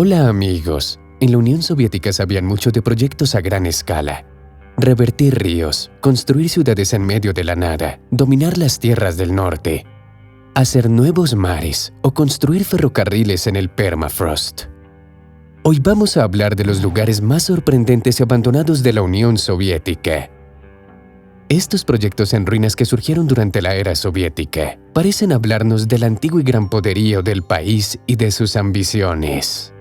Hola amigos, en la Unión Soviética sabían mucho de proyectos a gran escala. Revertir ríos, construir ciudades en medio de la nada, dominar las tierras del norte, hacer nuevos mares o construir ferrocarriles en el permafrost. Hoy vamos a hablar de los lugares más sorprendentes y abandonados de la Unión Soviética. Estos proyectos en ruinas que surgieron durante la era soviética parecen hablarnos del antiguo y gran poderío del país y de sus ambiciones.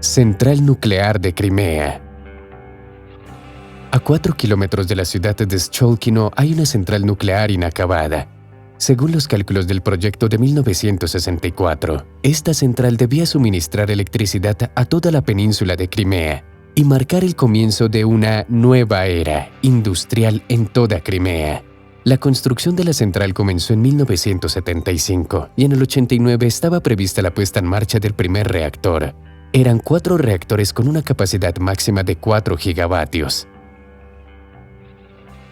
Central nuclear de Crimea. A 4 kilómetros de la ciudad de Shcholkino hay una central nuclear inacabada. Según los cálculos del proyecto de 1964, esta central debía suministrar electricidad a toda la península de Crimea y marcar el comienzo de una nueva era industrial en toda Crimea. La construcción de la central comenzó en 1975 y en el 89 estaba prevista la puesta en marcha del primer reactor. Eran 4 reactores con una capacidad máxima de 4 gigavatios.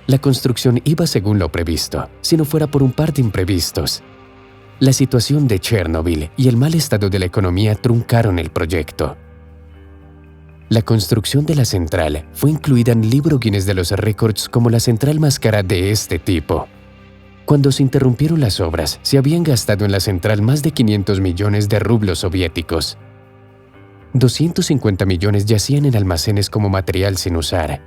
La construcción iba según lo previsto, si no fuera por un par de imprevistos. La situación de Chernobyl y el mal estado de la economía truncaron el proyecto. La construcción de la central fue incluida en el libro Guinness de los Récords como la central más cara de este tipo. Cuando se interrumpieron las obras, se habían gastado en la central más de 500 millones de rublos soviéticos. 250 millones yacían en almacenes como material sin usar.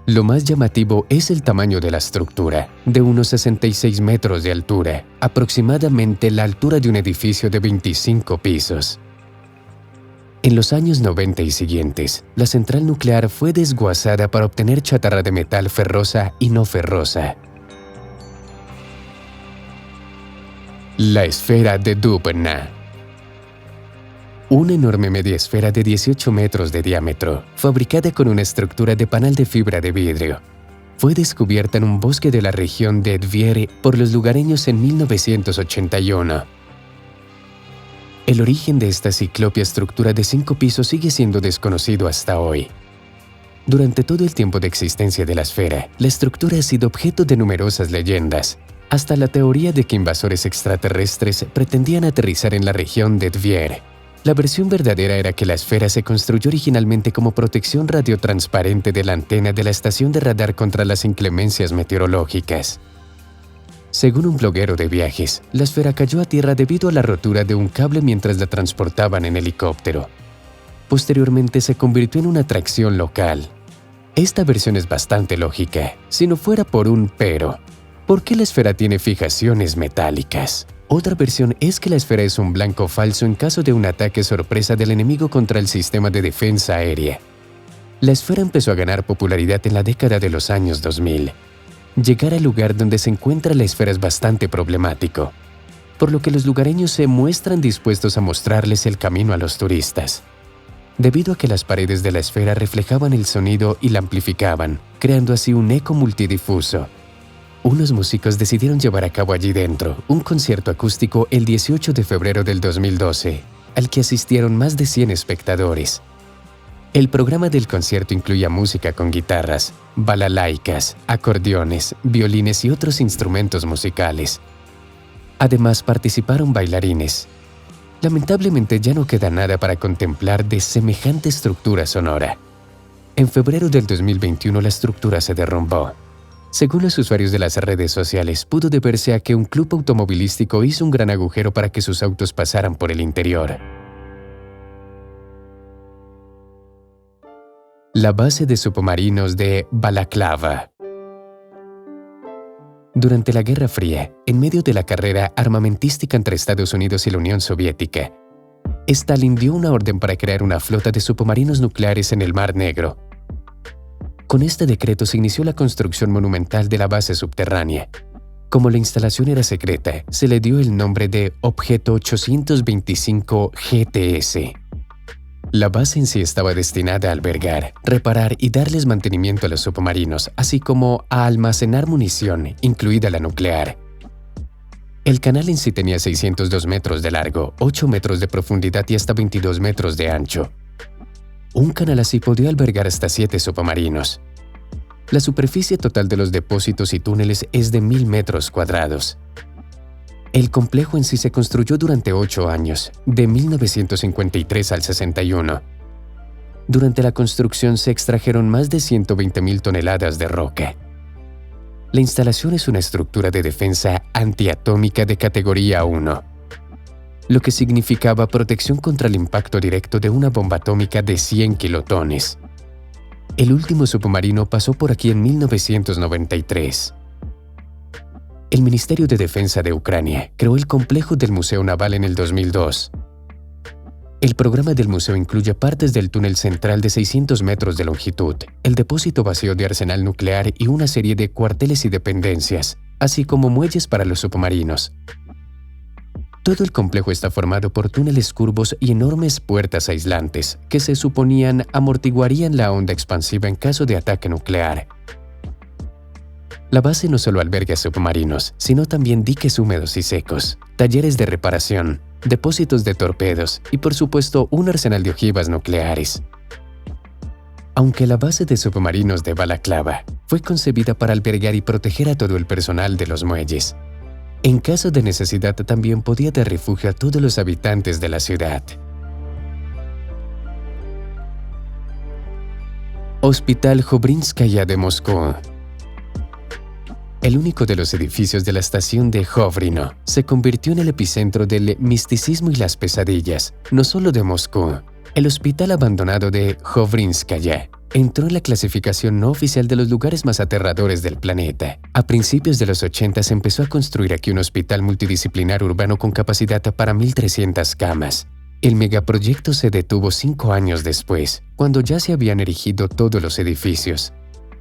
Lo más llamativo es el tamaño de la estructura, de unos 66 metros de altura, aproximadamente la altura de un edificio de 25 pisos. En los años 90 y siguientes, la central nuclear fue desguazada para obtener chatarra de metal ferrosa y no ferrosa. La esfera de Dubna. Una enorme media esfera de 18 metros de diámetro, fabricada con una estructura de panal de fibra de vidrio. Fue descubierta en un bosque de la región de Tver por los lugareños en 1981. El origen de esta ciclópea estructura de 5 pisos sigue siendo desconocido hasta hoy. Durante todo el tiempo de existencia de la esfera, la estructura ha sido objeto de numerosas leyendas, hasta la teoría de que invasores extraterrestres pretendían aterrizar en la región de Tver. La versión verdadera era que la esfera se construyó originalmente como protección radiotransparente de la antena de la estación de radar contra las inclemencias meteorológicas. Según un bloguero de viajes, la esfera cayó a tierra debido a la rotura de un cable mientras la transportaban en helicóptero. Posteriormente se convirtió en una atracción local. Esta versión es bastante lógica, si no fuera por un pero. ¿Por qué la esfera tiene fijaciones metálicas? Otra versión es que la esfera es un blanco falso en caso de un ataque sorpresa del enemigo contra el sistema de defensa aérea. La esfera empezó a ganar popularidad en la década de los años 2000. Llegar al lugar donde se encuentra la esfera es bastante problemático, por lo que los lugareños se muestran dispuestos a mostrarles el camino a los turistas. Debido a que las paredes de la esfera reflejaban el sonido y la amplificaban, creando así un eco multidifuso. Unos músicos decidieron llevar a cabo allí dentro un concierto acústico el 18 de febrero del 2012, al que asistieron más de 100 espectadores. El programa del concierto incluía música con guitarras, balalaicas, acordeones, violines y otros instrumentos musicales. Además participaron bailarines. Lamentablemente ya no queda nada para contemplar de semejante estructura sonora. En febrero del 2021 la estructura se derrumbó. Según los usuarios de las redes sociales, pudo deberse a que un club automovilístico hizo un gran agujero para que sus autos pasaran por el interior. La base de submarinos de Balaklava. Durante la Guerra Fría, en medio de la carrera armamentística entre Estados Unidos y la Unión Soviética, Stalin dio una orden para crear una flota de submarinos nucleares en el Mar Negro. Con este decreto se inició la construcción monumental de la base subterránea. Como la instalación era secreta, se le dio el nombre de Objeto 825 GTS. La base en sí estaba destinada a albergar, reparar y darles mantenimiento a los submarinos, así como a almacenar munición, incluida la nuclear. El canal en sí tenía 602 metros de largo, 8 metros de profundidad y hasta 22 metros de ancho. Un canal así podía albergar hasta 7 submarinos. La superficie total de los depósitos y túneles es de 1000 metros cuadrados. El complejo en sí se construyó durante 8 años, de 1953 al 61. Durante la construcción se extrajeron más de 120.000 toneladas de roca. La instalación es una estructura de defensa antiatómica de categoría 1, lo que significaba protección contra el impacto directo de una bomba atómica de 100 kilotones. El último submarino pasó por aquí en 1993. El Ministerio de Defensa de Ucrania creó el complejo del Museo Naval en el 2002. El programa del museo incluye partes del túnel central de 600 metros de longitud, el depósito vacío de arsenal nuclear y una serie de cuarteles y dependencias, así como muelles para los submarinos. Todo el complejo está formado por túneles curvos y enormes puertas aislantes que se suponían amortiguarían la onda expansiva en caso de ataque nuclear. La base no solo alberga submarinos, sino también diques húmedos y secos, talleres de reparación, depósitos de torpedos y, por supuesto, un arsenal de ojivas nucleares. Aunque la base de submarinos de Balaclava fue concebida para albergar y proteger a todo el personal de los muelles, en caso de necesidad también podía dar refugio a todos los habitantes de la ciudad. Hospital Jovrinskaya de Moscú. El único de los edificios de la estación de Jovrino se convirtió en el epicentro del misticismo y las pesadillas, no solo de Moscú. El hospital abandonado de Jovrinskaya entró en la clasificación no oficial de los lugares más aterradores del planeta. A principios de los 80 se empezó a construir aquí un hospital multidisciplinar urbano con capacidad para 1.300 camas. El megaproyecto se detuvo 5 años después, cuando ya se habían erigido todos los edificios.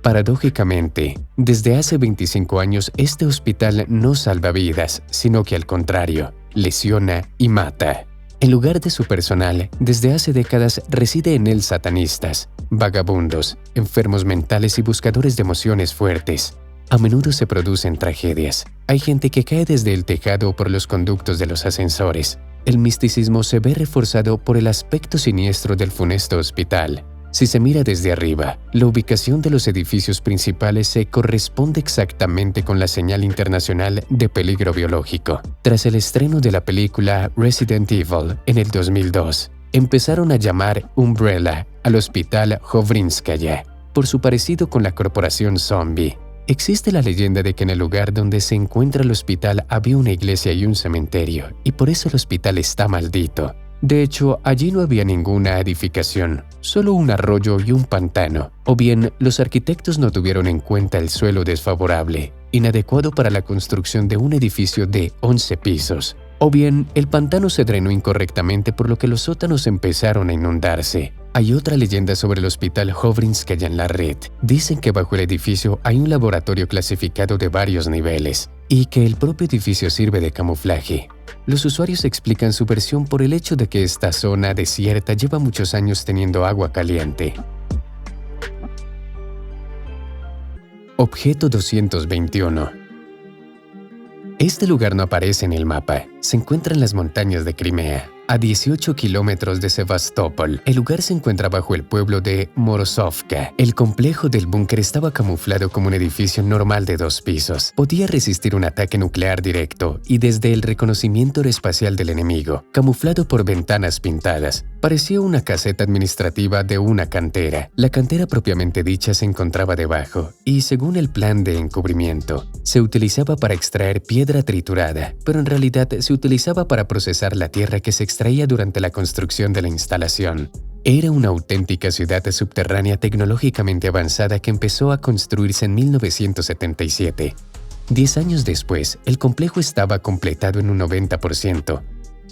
Paradójicamente, desde hace 25 años este hospital no salva vidas, sino que al contrario, lesiona y mata. En lugar de su personal, desde hace décadas reside en él satanistas, vagabundos, enfermos mentales y buscadores de emociones fuertes. A menudo se producen tragedias. Hay gente que cae desde el tejado o por los conductos de los ascensores. El misticismo se ve reforzado por el aspecto siniestro del funesto hospital. Si se mira desde arriba, la ubicación de los edificios principales se corresponde exactamente con la señal internacional de peligro biológico. Tras el estreno de la película Resident Evil en el 2002, empezaron a llamar Umbrella al Hospital Jovrinskaya por su parecido con la corporación zombie. Existe la leyenda de que en el lugar donde se encuentra el hospital había una iglesia y un cementerio, y por eso el hospital está maldito. De hecho, allí no había ninguna edificación, solo un arroyo y un pantano. O bien, los arquitectos no tuvieron en cuenta el suelo desfavorable, inadecuado para la construcción de un edificio de 11 pisos. O bien, el pantano se drenó incorrectamente por lo que los sótanos empezaron a inundarse. Hay otra leyenda sobre el hospital Jovrinskaya en la red. Dicen que bajo el edificio hay un laboratorio clasificado de varios niveles y que el propio edificio sirve de camuflaje. Los usuarios explican su versión por el hecho de que esta zona desierta lleva muchos años teniendo agua caliente. Objeto 221. Este lugar no aparece en el mapa. Se encuentra en las montañas de Crimea, a 18 kilómetros de Sebastopol. El lugar se encuentra bajo el pueblo de Morozovka. El complejo del búnker estaba camuflado como un edificio normal de 2 pisos. Podía resistir un ataque nuclear directo y desde el reconocimiento aeroespacial del enemigo, camuflado por ventanas pintadas. Parecía una caseta administrativa de una cantera. La cantera propiamente dicha se encontraba debajo y, según el plan de encubrimiento, se utilizaba para extraer piedra triturada, pero en realidad se utilizaba para procesar la tierra que se extraía durante la construcción de la instalación. Era una auténtica ciudad subterránea tecnológicamente avanzada que empezó a construirse en 1977. 10 años después, el complejo estaba completado en un 90%.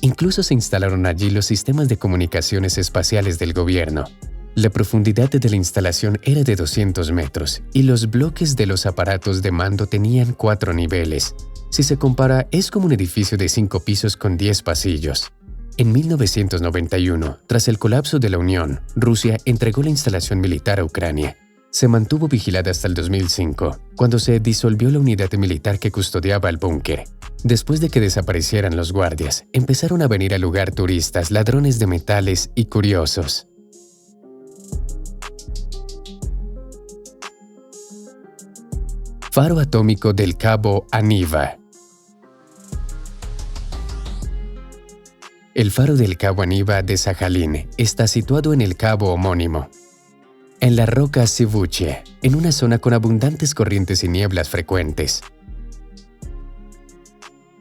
Incluso se instalaron allí los sistemas de comunicaciones espaciales del gobierno. La profundidad de la instalación era de 200 metros y los bloques de los aparatos de mando tenían 4 niveles. Si se compara, es como un edificio de 5 pisos con 10 pasillos. En 1991, tras el colapso de la Unión, Rusia entregó la instalación militar a Ucrania. Se mantuvo vigilada hasta el 2005, cuando se disolvió la unidad militar que custodiaba el búnker. Después de que desaparecieran los guardias, empezaron a venir al lugar turistas, ladrones de metales y curiosos. Faro atómico del Cabo Aniva. El faro del Cabo Aniva de Sajalín está situado en el cabo homónimo, en la roca Sivuche, en una zona con abundantes corrientes y nieblas frecuentes.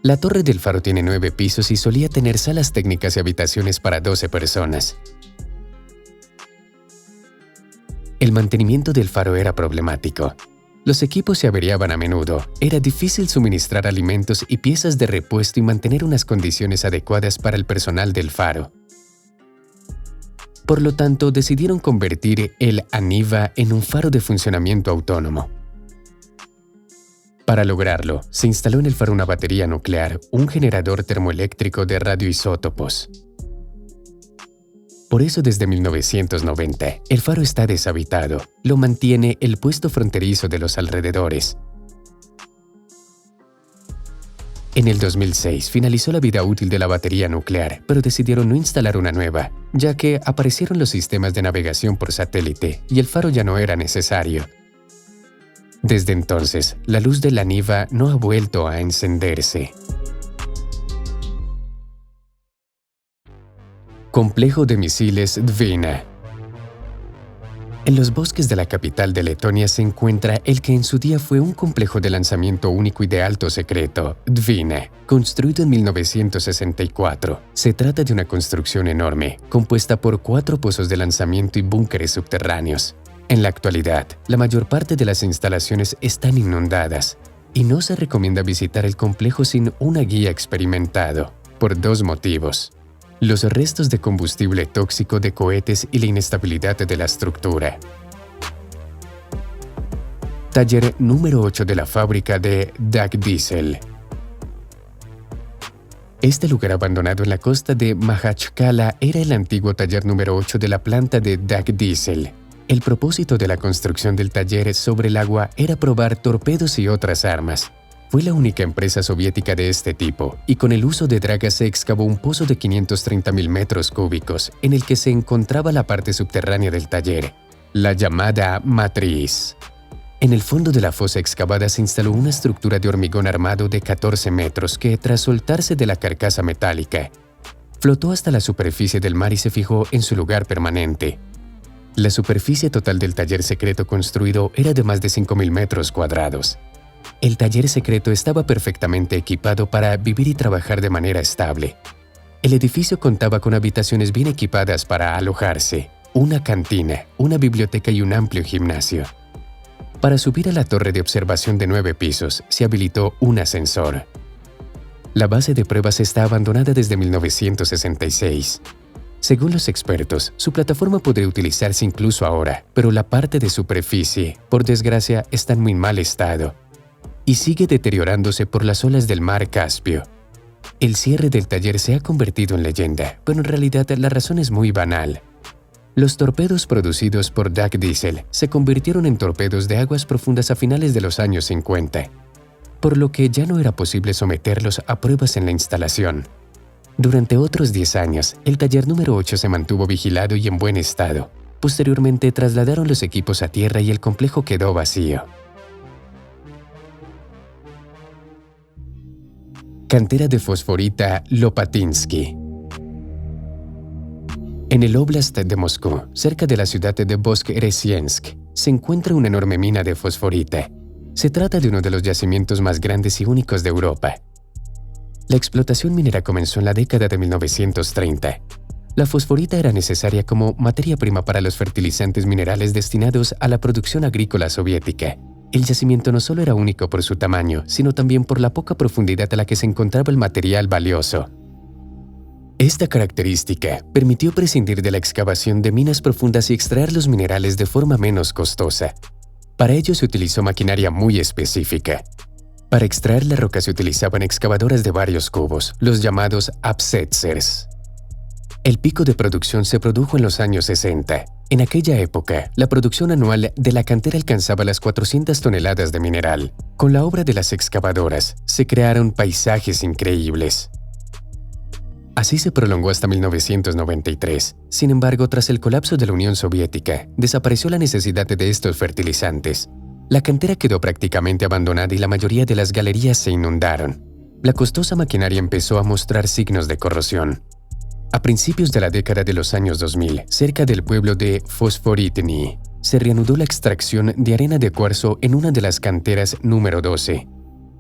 La torre del faro tiene 9 pisos y solía tener salas técnicas y habitaciones para 12 personas. El mantenimiento del faro era problemático. Los equipos se averiaban a menudo, era difícil suministrar alimentos y piezas de repuesto y mantener unas condiciones adecuadas para el personal del faro. Por lo tanto, decidieron convertir el Aniva en un faro de funcionamiento autónomo. Para lograrlo, se instaló en el faro una batería nuclear, un generador termoeléctrico de radioisótopos. Por eso, desde 1990, el faro está deshabitado. Lo mantiene el puesto fronterizo de los alrededores. En el 2006 finalizó la vida útil de la batería nuclear, pero decidieron no instalar una nueva, ya que aparecieron los sistemas de navegación por satélite y el faro ya no era necesario. Desde entonces, la luz de la Aniva no ha vuelto a encenderse. Complejo de misiles Dvina. En los bosques de la capital de Letonia se encuentra el que en su día fue un complejo de lanzamiento único y de alto secreto, Dvina, construido en 1964. Se trata de una construcción enorme, compuesta por 4 pozos de lanzamiento y búnkeres subterráneos. En la actualidad, la mayor parte de las instalaciones están inundadas y no se recomienda visitar el complejo sin una guía experimentado, por 2 motivos: los restos de combustible tóxico de cohetes y la inestabilidad de la estructura. Taller número 8 de la fábrica de DAC Diesel. Este lugar abandonado en la costa de Majachkala era el antiguo taller número 8 de la planta de DAC Diesel. El propósito de la construcción del taller sobre el agua era probar torpedos y otras armas. Fue la única empresa soviética de este tipo, y con el uso de dragas se excavó un pozo de 530.000 metros cúbicos, en el que se encontraba la parte subterránea del taller, la llamada matriz. En el fondo de la fosa excavada se instaló una estructura de hormigón armado de 14 metros que, tras soltarse de la carcasa metálica, flotó hasta la superficie del mar y se fijó en su lugar permanente. La superficie total del taller secreto construido era de más de 5.000 metros cuadrados. El taller secreto estaba perfectamente equipado para vivir y trabajar de manera estable. El edificio contaba con habitaciones bien equipadas para alojarse, una cantina, una biblioteca y un amplio gimnasio. Para subir a la torre de observación de 9 pisos, se habilitó un ascensor. La base de pruebas está abandonada desde 1966. Según los expertos, su plataforma podría utilizarse incluso ahora, pero la parte de superficie, por desgracia, está en muy mal estado y sigue deteriorándose por las olas del mar Caspio. El cierre del taller se ha convertido en leyenda, pero en realidad la razón es muy banal. Los torpedos producidos por DAC Diesel se convirtieron en torpedos de aguas profundas a finales de los años 50, por lo que ya no era posible someterlos a pruebas en la instalación. Durante otros 10 años, el taller número 8 se mantuvo vigilado y en buen estado. Posteriormente trasladaron los equipos a tierra y el complejo quedó vacío. Cantera de fosforita Lopatinsky. En el Oblast de Moscú, cerca de la ciudad de Voskresyensk, se encuentra una enorme mina de fosforita. Se trata de uno de los yacimientos más grandes y únicos de Europa. La explotación minera comenzó en la década de 1930. La fosforita era necesaria como materia prima para los fertilizantes minerales destinados a la producción agrícola soviética. El yacimiento no solo era único por su tamaño, sino también por la poca profundidad a la que se encontraba el material valioso. Esta característica permitió prescindir de la excavación de minas profundas y extraer los minerales de forma menos costosa. Para ello se utilizó maquinaria muy específica. Para extraer la roca se utilizaban excavadoras de varios cubos, los llamados absetzers. El pico de producción se produjo en los años 60. En aquella época, la producción anual de la cantera alcanzaba las 400 toneladas de mineral. Con la obra de las excavadoras, se crearon paisajes increíbles. Así se prolongó hasta 1993. Sin embargo, tras el colapso de la Unión Soviética, desapareció la necesidad de estos fertilizantes. La cantera quedó prácticamente abandonada y la mayoría de las galerías se inundaron. La costosa maquinaria empezó a mostrar signos de corrosión. A principios de la década de los años 2000, cerca del pueblo de Fosforitny, se reanudó la extracción de arena de cuarzo en una de las canteras número 12.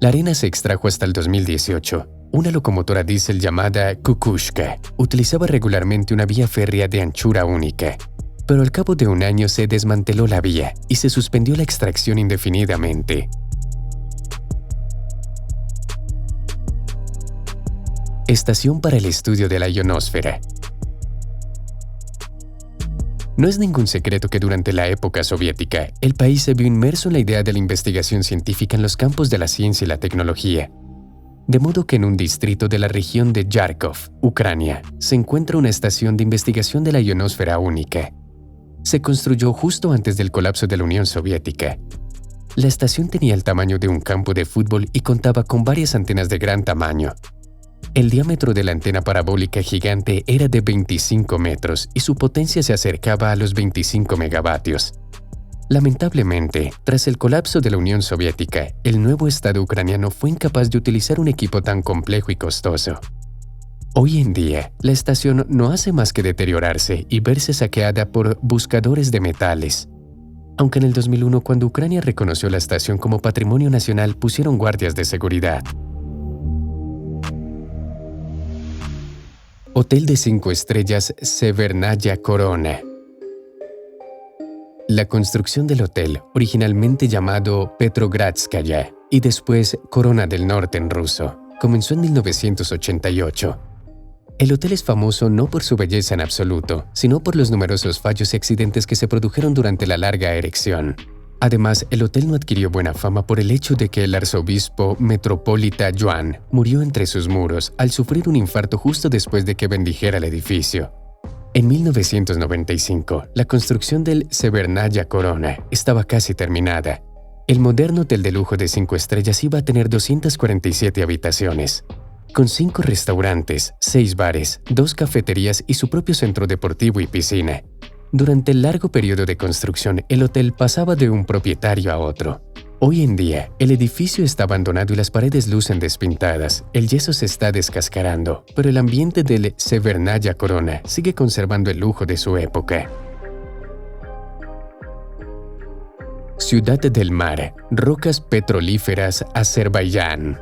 La arena se extrajo hasta el 2018. Una locomotora diésel llamada Kukushka utilizaba regularmente una vía férrea de anchura única. Pero al cabo de un año se desmanteló la vía y se suspendió la extracción indefinidamente. Estación para el estudio de la ionosfera. No es ningún secreto que durante la época soviética, el país se vio inmerso en la idea de la investigación científica en los campos de la ciencia y la tecnología. De modo que en un distrito de la región de Yarkov, Ucrania, se encuentra una estación de investigación de la ionosfera única. Se construyó justo antes del colapso de la Unión Soviética. La estación tenía el tamaño de un campo de fútbol y contaba con varias antenas de gran tamaño. El diámetro de la antena parabólica gigante era de 25 metros y su potencia se acercaba a los 25 megavatios. Lamentablemente, tras el colapso de la Unión Soviética, el nuevo Estado ucraniano fue incapaz de utilizar un equipo tan complejo y costoso. Hoy en día, la estación no hace más que deteriorarse y verse saqueada por buscadores de metales. Aunque en el 2001, cuando Ucrania reconoció la estación como patrimonio nacional, pusieron guardias de seguridad. Hotel de 5 estrellas Severnaya Corona. La construcción del hotel, originalmente llamado Petrogradskaya y después Corona del Norte en ruso, comenzó en 1988. El hotel es famoso no por su belleza en absoluto, sino por los numerosos fallos y accidentes que se produjeron durante la larga erección. Además, el hotel no adquirió buena fama por el hecho de que el arzobispo metropolita Joan murió entre sus muros al sufrir un infarto justo después de que bendijera el edificio. En 1995, la construcción del Severnaya Corona estaba casi terminada. El moderno hotel de lujo de 5 estrellas iba a tener 247 habitaciones, con 5 restaurantes, 6 bares, 2 cafeterías y su propio centro deportivo y piscina. Durante el largo periodo de construcción, el hotel pasaba de un propietario a otro. Hoy en día, el edificio está abandonado y las paredes lucen despintadas, el yeso se está descascarando, pero el ambiente del Severnaya Corona sigue conservando el lujo de su época. Ciudad del Mar, rocas petrolíferas, Azerbaiyán.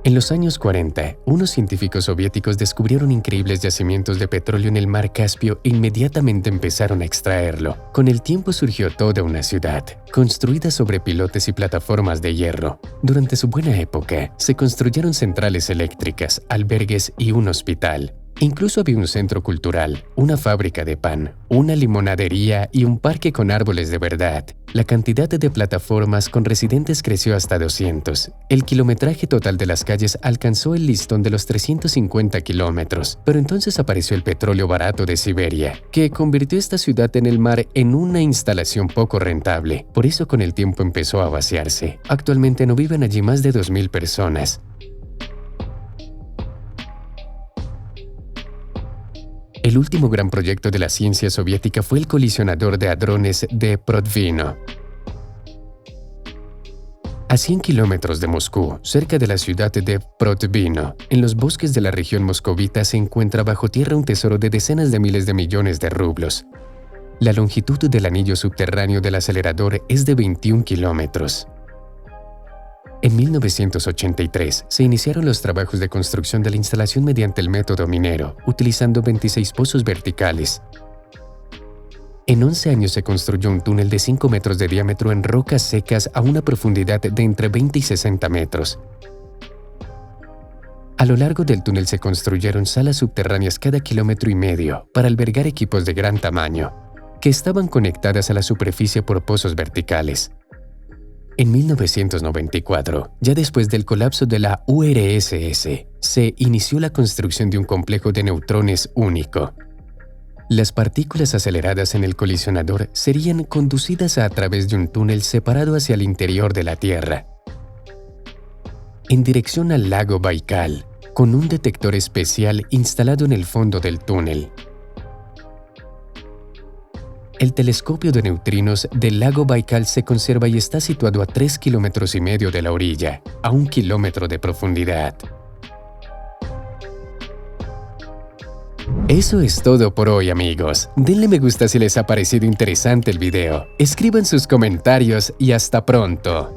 En los años 40, unos científicos soviéticos descubrieron increíbles yacimientos de petróleo en el mar Caspio e inmediatamente empezaron a extraerlo. Con el tiempo surgió toda una ciudad, construida sobre pilotes y plataformas de hierro. Durante su buena época, se construyeron centrales eléctricas, albergues y un hospital. Incluso había un centro cultural, una fábrica de pan, una limonadería y un parque con árboles de verdad. La cantidad de plataformas con residentes creció hasta 200. El kilometraje total de las calles alcanzó el listón de los 350 kilómetros. Pero entonces apareció el petróleo barato de Siberia, que convirtió esta ciudad en el mar en una instalación poco rentable. Por eso con el tiempo empezó a vaciarse. Actualmente no viven allí más de 2.000 personas. El último gran proyecto de la ciencia soviética fue el colisionador de hadrones de Protvino. A 100 kilómetros de Moscú, cerca de la ciudad de Protvino, en los bosques de la región moscovita se encuentra bajo tierra un tesoro de decenas de miles de millones de rublos. La longitud del anillo subterráneo del acelerador es de 21 kilómetros. En 1983 se iniciaron los trabajos de construcción de la instalación mediante el método minero, utilizando 26 pozos verticales. En 11 años se construyó un túnel de 5 metros de diámetro en rocas secas a una profundidad de entre 20 y 60 metros. A lo largo del túnel se construyeron salas subterráneas cada 1,5 kilómetros para albergar equipos de gran tamaño, que estaban conectadas a la superficie por pozos verticales. En 1994, ya después del colapso de la URSS, se inició la construcción de un complejo de neutrones único. Las partículas aceleradas en el colisionador serían conducidas a través de un túnel separado hacia el interior de la Tierra, en dirección al lago Baikal, con un detector especial instalado en el fondo del túnel. El telescopio de neutrinos del lago Baikal se conserva y está situado a 3,5 kilómetros de la orilla, a 1 kilómetro de profundidad. Eso es todo por hoy, amigos. Denle me gusta si les ha parecido interesante el video. Escriban sus comentarios y hasta pronto.